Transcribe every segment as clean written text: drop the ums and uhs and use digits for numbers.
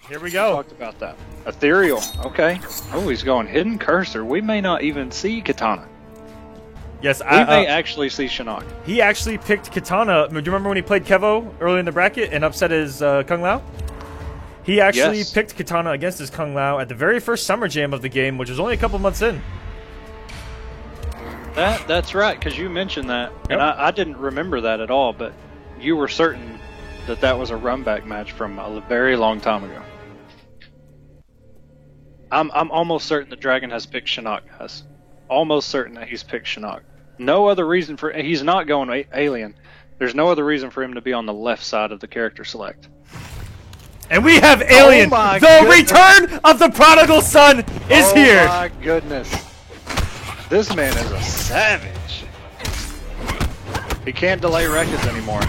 Here we go. Talked about that. Ethereal. Okay. Oh, he's going hidden cursor. We may not even see Katana. Yes, We may actually see Shinnok. he actually picked Katana. Do you remember when he played Kevo early in the bracket and upset his Kung Lao? He actually picked Katana against his Kung Lao at the very first Summer Jam of the game, which was only a couple months in. That's right, because you mentioned that, and I didn't remember that at all, but you were certain that that was a run-back match from a very long time ago. I'm almost certain that Dragon has picked Shinnok, guys. Almost certain that he's picked Shinnok. No other reason for... He's not going Alien. There's no other reason for him to be on the left side of the character select. And we have Alien! The return of the prodigal son is here! Oh my goodness. This man is a savage. He can't delay records anymore.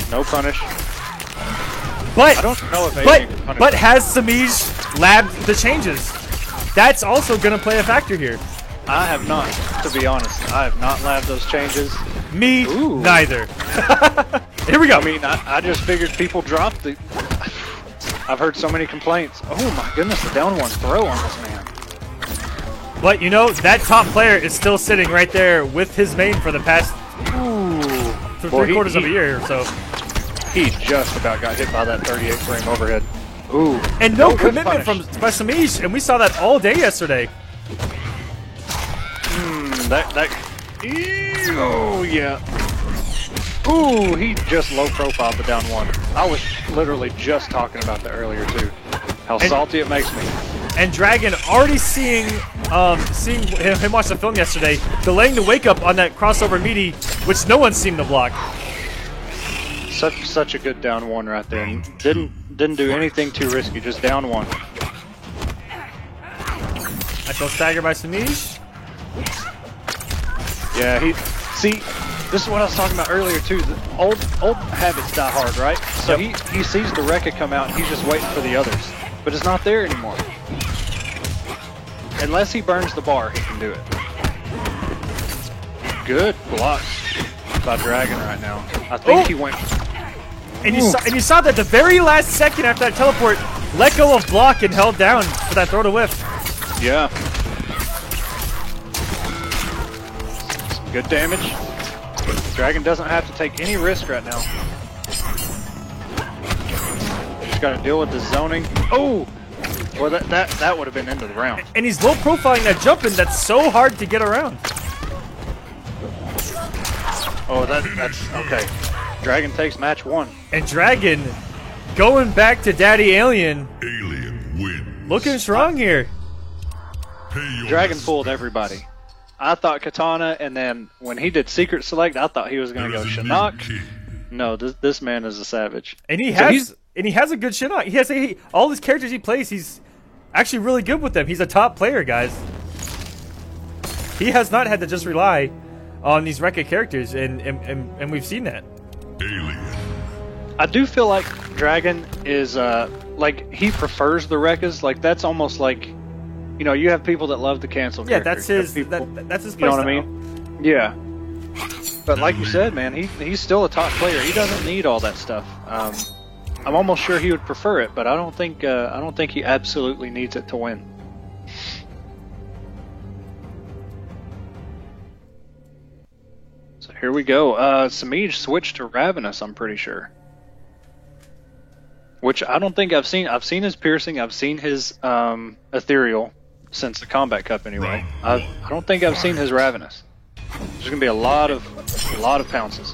No punish. But, I don't know if Alien can punish. but has Samij labbed the changes? That's also going to play a factor here. I have not, to be honest. I have not labbed those changes. Me, neither. Here we go. I mean, I just figured people dropped the... I've heard so many complaints. Oh my goodness, the down one throw on this man. But you know, that top player is still sitting right there with his main for the past for three-quarters of a year or so. He just about got hit by that 38 frame overhead. Ooh. And no commitment from Samij, and we saw that all day yesterday. Oh, yeah. Ooh, he just low profiled the down one. I was literally just talking about that earlier, too. How salty it makes me. And Dragon already seeing him watch the film yesterday, delaying the wake up on that crossover meaty, which no one seemed to block. Such a good down one right there. And didn't do anything too risky, just down one. Nice stagger by Samij. Yeah, see, this is what I was talking about earlier too. The old habits die hard, right? So he sees the Rekka come out and he's just waiting for the others. But it's not there anymore. Unless he burns the bar, he can do it. Good block by Dragon right now. I think he went... And you saw that the very last second after that teleport, let go of block and held down for that throw to whiff. Yeah. Good damage. Dragon doesn't have to take any risk right now. Just got to deal with the zoning. Oh! Well, that would have been into the round. And he's low profiling that jumping that's so hard to get around. Oh, that's okay. Dragon takes match 1. And Dragon going back to Daddy Alien. Alien wins. Looking strong here. Dragon fooled everybody. I thought Katana, and then when he did Secret Select, I thought he was going to go Shinnok. No, this man is a savage. And he has a good Shinnok. He has all his characters he plays, he's actually really good with them. He's a top player, guys. He has not had to just rely on these Rekka characters, and we've seen that. Alien. I do feel like Dragon is like he prefers the Rekkas. Like that's almost like, you know, you have people that love the cancel characters. That's his You know what I mean? Yeah. But like you said, man, he's still a top player. He doesn't need all that stuff. I'm almost sure he would prefer it, but I don't think he absolutely needs it to win. So here we go. Samij switched to Ravenous, I'm pretty sure. Which I don't think I've seen. I've seen his piercing. I've seen his ethereal since the Combat Cup anyway. I don't think I've seen his Ravenous. There's gonna be a lot of pounces.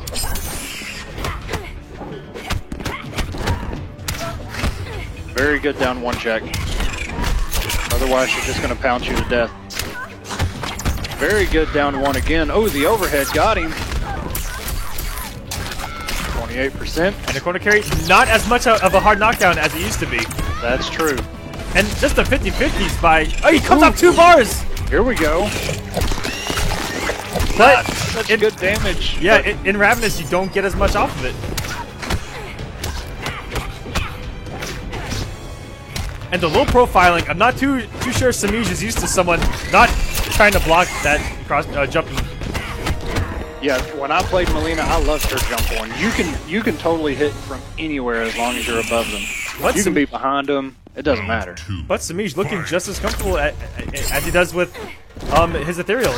Very good down one check. Otherwise, she's just gonna pounce you to death. Very good down one again. Oh, the overhead got him. 28%. And the corner carry, not as much of a hard knockdown as it used to be. That's true. And just the 50-50s by... Oh, he comes up 2 bars! Here we go. But such good damage. Yeah, in Ravenous, you don't get as much off of it. And the low profiling, I'm not too sure Samij is used to someone not trying to block that cross jumping. Yeah, when I played Melina, I loved her jump one. You can totally hit from anywhere as long as you're above them. But You can be behind him. It doesn't matter. But Samish looking just as comfortable as he does with his ethereal.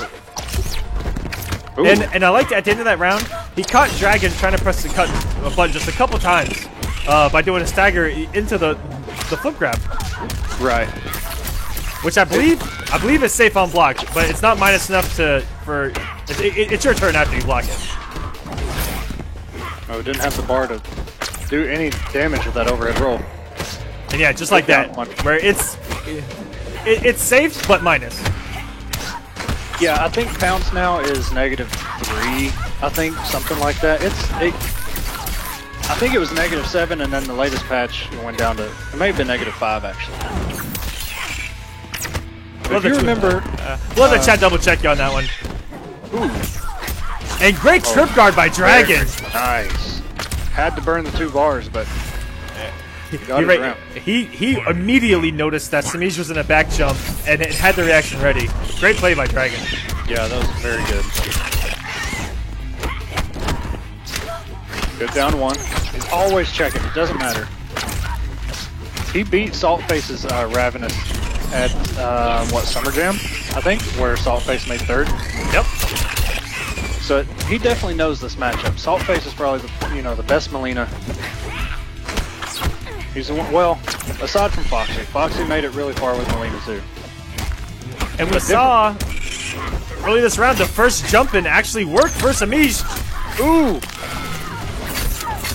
Ooh. And I liked at the end of that round, he caught Dragon trying to press the cut button just a couple times by doing a stagger into the flip grab, Right. which I believe is safe on block, but it's not minus enough for. It's your turn after you block it. Oh, didn't have the bar to do any damage with that overhead roll. And yeah, just like that, where it's safe but minus. Yeah, I think Pounce now is -3. I think something like that. I think it was -7, and then the latest patch it went down to it may have been -5 actually. But if you remember, we'll have the chat double check you on that one. ooh, And great trip guard by Dragon. nice. Had to burn the 2 bars, but got it around. He immediately noticed that Samish was in a back jump and it had the reaction ready. Great play by Dragon. Yeah, that was very good. Good down 1. He's always checking. It doesn't matter. He beat Saltface's Ravenous at Summer Jam, I think, where Saltface made 3rd. Yep. So he definitely knows this matchup. Saltface is probably the best Mileena. He's the one, well, aside from Foxy. Foxy made it really far with Mileena too. And we saw early this round the first jump in actually worked for Samish. Ooh!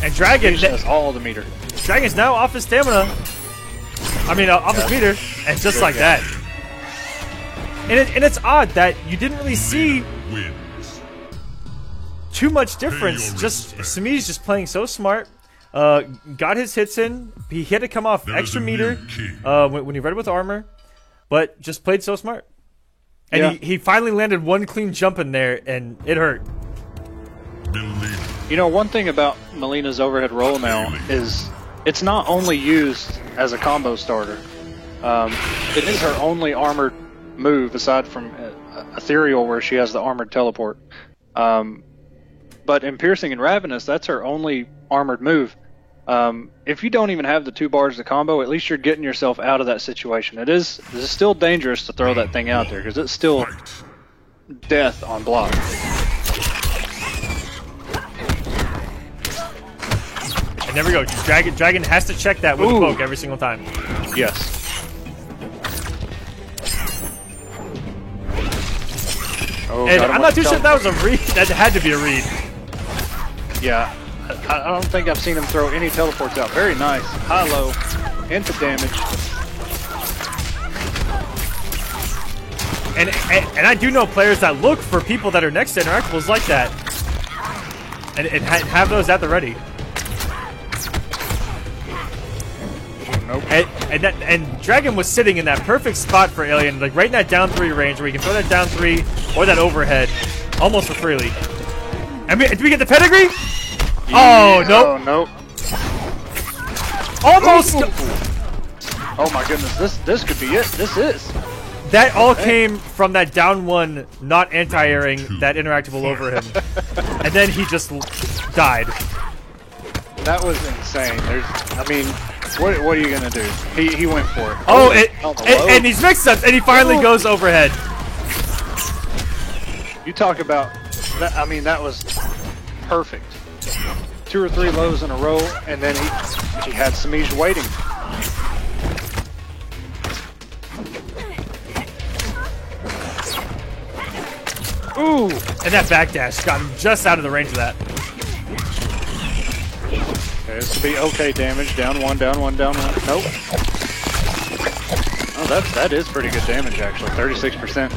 And Dragon has all the meter. Dragon's now off his stamina. I mean, off his meter, and just like that. And it's odd that you didn't really see Wins. too much difference. Just Samish just playing so smart. Got his hits in. He had to come off That extra is a meter new king. when he read with armor, but just played so smart. And Yeah. he finally landed one clean jump in there, and it hurt. Believe. You know, one thing about Mileena's overhead roll now is it's not only used as a combo starter. It is her only armored move aside from Ethereal, where she has the armored teleport. But in Piercing and Ravenous, that's her only armored move. If you don't even have the 2 bars to combo, at least you're getting yourself out of that situation. It is still dangerous to throw that thing out there because it's still death on block. And there we go. Dragon has to check that with a poke every single time. Yes. Oh, And got him I'm with not too the sure if that was a read. That had to be a read. Yeah, I don't think I've seen him throw any teleports out. Very nice. High-low. Into damage. And I do know players that look for people that are next to interactables like that. And have those at the ready. Nope. And Dragon was sitting in that perfect spot for Alien, like right in that down 3 range where you can throw that down 3 or that overhead almost for freely. And did we get the pedigree? Oh, nope. Oh, nope. Almost. Oh my goodness, this could be it. This is. That all came from that down 1 not anti-airing that interactable over him. And then he just died. That was insane. What are you gonna do? He went for it. Oh, and these mix-ups, and he finally goes overhead. You talk about that. That was perfect. 2 or 3 lows in a row, and then he had Samish waiting. Ooh! And that backdash got him just out of the range of that. Okay, this will be okay damage. Down 1, down 1, down 1. Nope. Oh, that is pretty good damage, actually. 36%.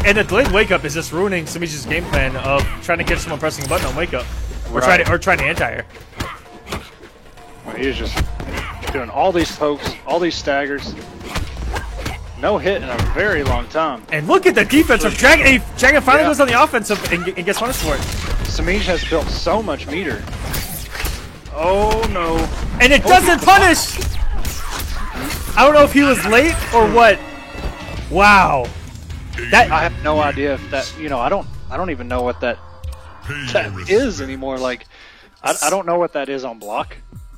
And the delayed wake up is just ruining Samish's game plan of trying to catch someone pressing a button on wake up, or Right. trying to anti-air. Well, he is just doing all these pokes, all these staggers. No hit in a very long time. And look at the defense of Dragon. Dragon finally goes on the offensive and gets punished for it. Samish has built so much meter. Oh no! And it doesn't punish. I don't know if he was late or what. Wow. I have no idea if that. I don't even know what that is anymore. Like, I don't know what that is on block.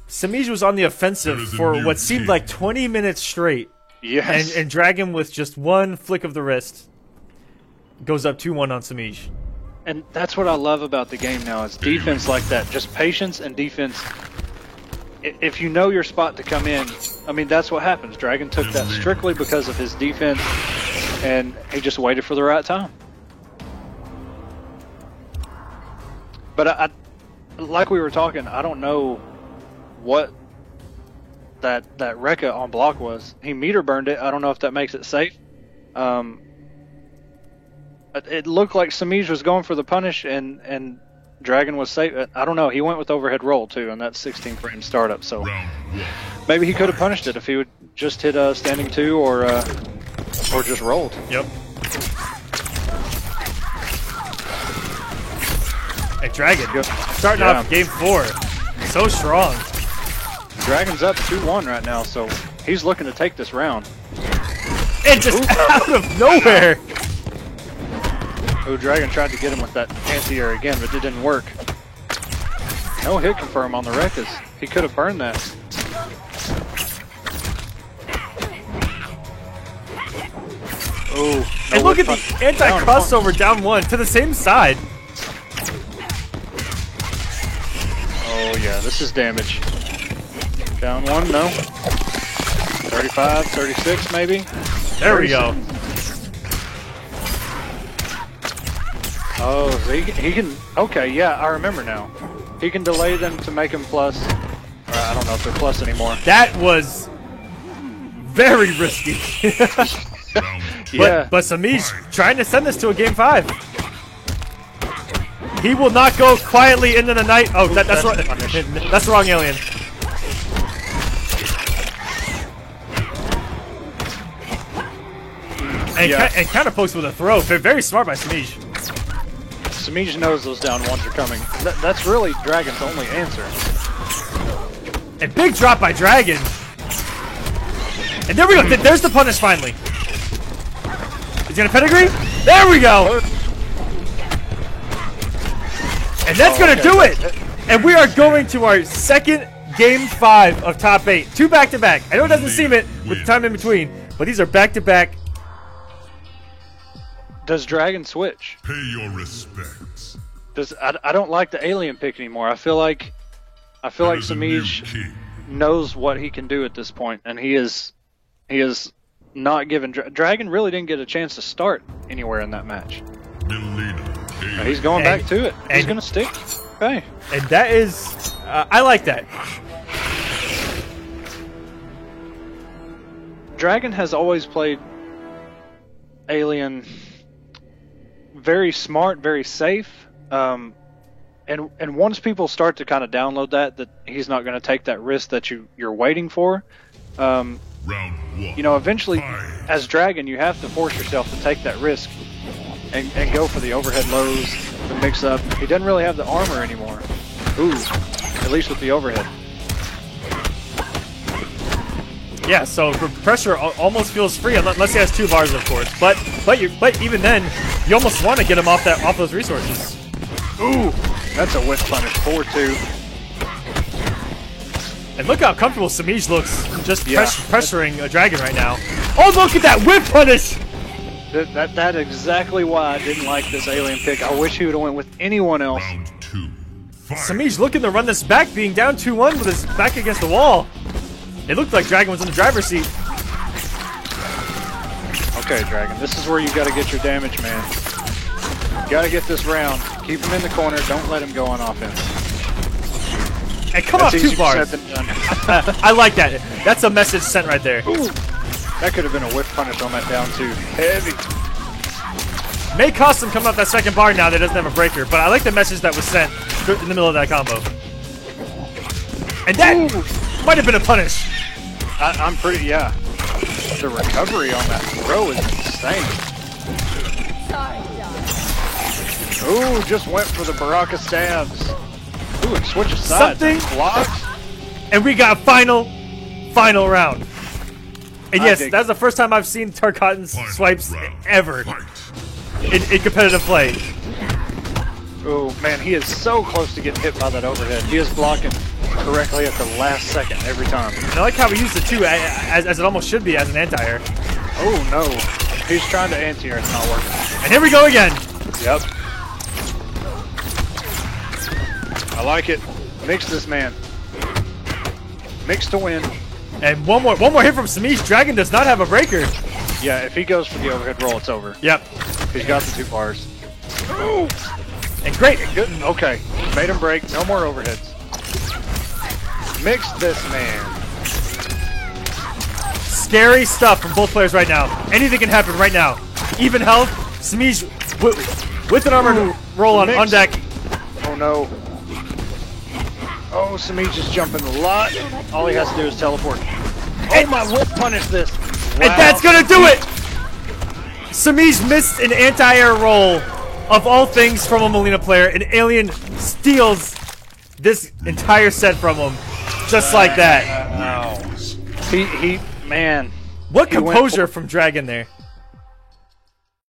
Samij was on the offensive for what seemed like 20 minutes straight. Yes. And Dragon, with just one flick of the wrist, goes up 2-1 on Samij. And that's what I love about the game now, is defense like that. Just patience and defense. If you know your spot to come in, I mean, that's what happens. Dragon took that strictly because of his defense, and he just waited for the right time. But I like we were talking, I don't know what that Rekka on block was. He meter burned it. I don't know if that makes it safe. It looked like Samij was going for the punish, and Dragon was safe. I don't know. He went with overhead roll too, and that's 16 frame startup. So maybe he could have punished it if he would just hit a standing 2 or just rolled. Yep. Hey, Dragon, starting off game 4, so strong. Dragon's up 2-1 right now, so he's looking to take this round. And just out of nowhere. Oh, Dragon tried to get him with that anti-air again, but it didn't work. No hit confirm on the Rekkas. He could have burned that. Oh, And look at the anti-crossover down 1 to the same side. Oh yeah, this is damage. Down 1, no. 35, 36 maybe. There we go. Oh, so he can. Okay, yeah, I remember now. He can delay them to make them plus. Or I don't know if they're plus anymore. That was very risky. Yeah. But Samij trying to send this to a game 5. He will not go quietly into the night. Oh, that's wrong. That's the wrong alien. And counter pokes with a throw. Very smart by Samij. Samij knows those down 1s are coming. That's really Dragon's only answer. And big drop by Dragon. And there we go. There's the punish finally. He's gonna pedigree. There we go. And that's gonna do it. And we are going to our second game 5 of top 8. 2 back-to-back. I know it doesn't seem it with the time in between, but these are back-to-back. Does Dragon switch? Pay your respects. I don't like the alien pick anymore. I feel like Samij knows what he can do at this point, and he is not given. Dragon really didn't get a chance to start anywhere in that match. He's going back to it. He's going to stick. Okay. And that is, I like that. Dragon has always played alien very smart, very safe. And once people start to kind of download that he's not going to take that risk that you're waiting for, Round 1. you know, eventually, as Dragon, you have to force yourself to take that risk and go for the overhead lows, the mix-up. He doesn't really have the armor anymore. Ooh, at least with the overhead. Yeah, so pressure almost feels free unless he has 2 bars, of course. But even then, you almost want to get him off those resources. Ooh, that's a whiff punish. 4-2. And look how comfortable Samij looks, just pressuring a Dragon right now. Oh, look at that whip punish! That's exactly why I didn't like this alien pick. I wish he would have went with anyone else. Round 2. Fight. Samij looking to run this back, being down 2-1 with his back against the wall. It looked like Dragon was in the driver's seat. Okay, Dragon, this is where you got to get your damage, man. You got to get this round. Keep him in the corner. Don't let him go on offense. And come off 2 bars. I like that. That's a message sent right there. Ooh, that could have been a whiff punish on that down 2. Heavy. May cost him coming off that second bar now that doesn't have a breaker, but I like the message that was sent in the middle of that combo. And that might have been a punish. I'm pretty, yeah. The recovery on that throw is insane. Ooh, just went for the Baraka stabs. Ooh, and switch of sides. Something. Blocks. And we got final round. And yes, that's the first time I've seen Tarkatan's swipes ever in competitive play. Oh man, he is so close to getting hit by that overhead. He is blocking correctly at the last second every time. And I like how we use the 2 as it almost should be as an anti-air. Oh no, he's trying to anti-air, it's not working. And here we go again. Yep. I like it. Mix this man. Mix to win. And one more hit from Samish. Dragon does not have a breaker. Yeah, if he goes for the overhead roll, it's over. Yep. He's got the 2 bars. And great. Good. Okay, made him break. No more overheads. Mix this man. Scary stuff from both players right now. Anything can happen right now. Even health. Samish with an armored roll on deck. Oh no. Oh, Samish is jumping a lot. All he has to do is teleport. Oh, my whip punished this. And that's gonna do it! Samish missed an anti-air roll of all things from a Molina player, and Alien steals this entire set from him. Just like that. Man. What He went composure from Dragon there.